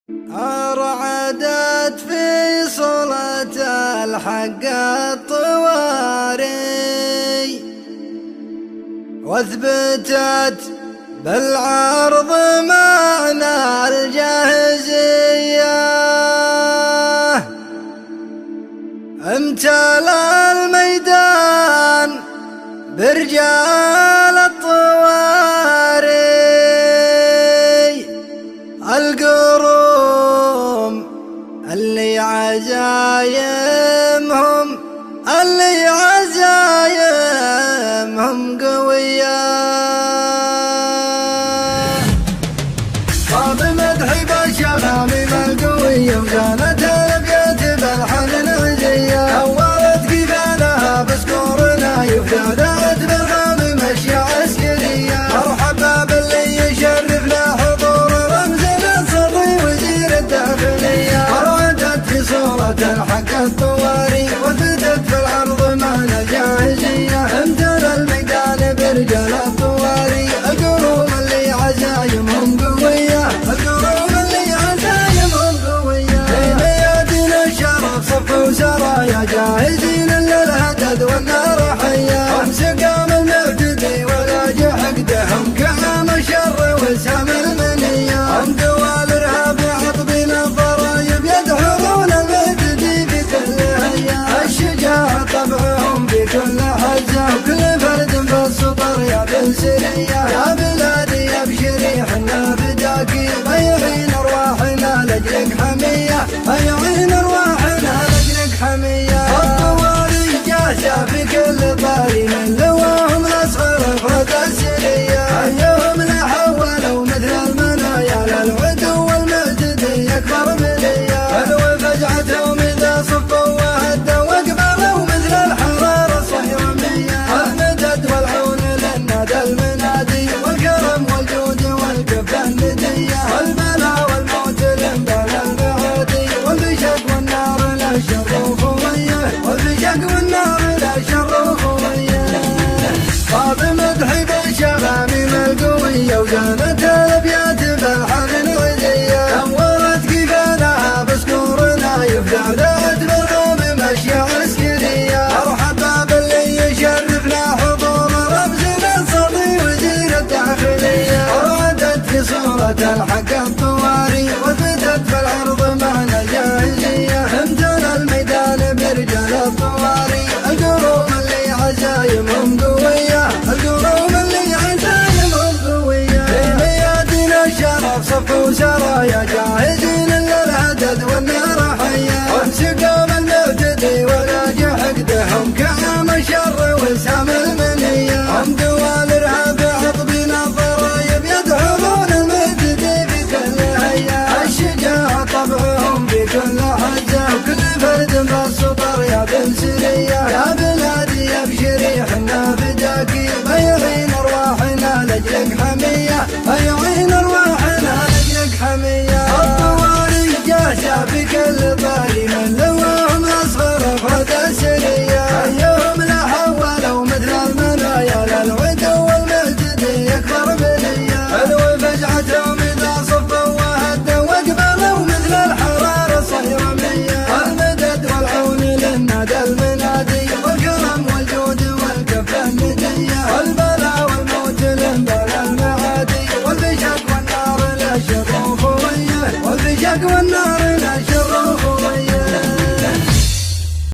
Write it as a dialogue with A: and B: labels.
A: أرعدت في صلة الحق الطواري، واثبتت بالعرض معنى الجاهزية. امتلأ الميدان برجال الطواري، القروم اللي عزايمهم قوية. طاب مدحي بالشماميم القوية، وكانت الابيات بالحن عزية. أولت كفانها بسكورنا يفتدت بالغامم اشياء عسكرية. مرحبا باللي يشرفنا حضور رمزنا الصدري وزير الداخلية. أرعدت في صورة الحق الطواري، واثبتت في العرض معنى جاهزية. امتلأ الميدان برجال الطواري، القروم اللي عزايمهم قوية. القروم اللي عزايمهم قوية. في ميادين الشرف صف وسرايا، جاهزين للهدد والنار حية. هم سقام المعتدي ولا جحقدهم كعام الشر وسام المنية. هم دوال ارهاب عطبين الضرايب، يدحرون المعتدي في كل هيا. الشجاع طبعهم في كل حزة، وكل فرد بالسطر يا بالسرية. يا بلادي ابشري حنا فداكي، ضيعين ارواحنا لاجلك حمية. ضيعين ارواحنا لاجلك حمية. الطواري جاهزة في كل طاري، من لواهم الاصغر افراد السرية. ايهم لا حولوا مثل المنايا، للعدو والمعتدي اكبر بلية. حلو فجعتهم اذا صفوا وهدوا، وقبلوا مثل الحرارة الصهيونية. المدد والعون للنادى المنادي، والكرم والجود والكفة الندية. والبلاء والموت لنبال المعادي، والبشق والنار لا شر خوية. والبشق والنار لا شر خوية. طاب مدحي بالشماميم القوية، وكانت الابيات بالحن عزية. نورت كفانها بسكورنا يفتدت بالغامم اشياء عسكرية. مرحبا باللي يشرفنا حضور رمزنا الصدري وزير الداخلية. أرعدت في صورة الحق الطواري، واثبتت في العرض معنى جاهزية. امتلأ الميدان برجال الطواري، القروم اللي عزايمهم قوية. القروم اللي عزايمهم قوية. في ميادين الشرف صف وسرايا، جاهزين للهدد والنار حية. هم سقام المعتدي ولا جحقدهم كعام الشر وسام المنية. هم دوال ارهاب عطبين الضرايب، يدحرون المعتدي في كل هيا. الشجاع طبعهم في كل حزة، وكل فرد بالسطر يا بالسرية. يا بلادي ابشري حنا فداكي، ضيعين ارواحنا لاجلك حمية. ضيعين ارواحنا لاجلك حمية. الطواري جاهزة في كل طاري، من لواهم الاصغر افراد السرية. ايهم لا حولوا مثل المنايا، للعدو والمعتدي اكبر بلية. حلو فجعتهم اذا صفوا وهدوا، وقبلوا مثل الحرارة الصهيونية. المدد والعون للنادى المنادي، والكرم والجود والكفة الندية. والبلاء والموت لنبال المعادي، والبشق والنار لا شر خوية. والبشق والنار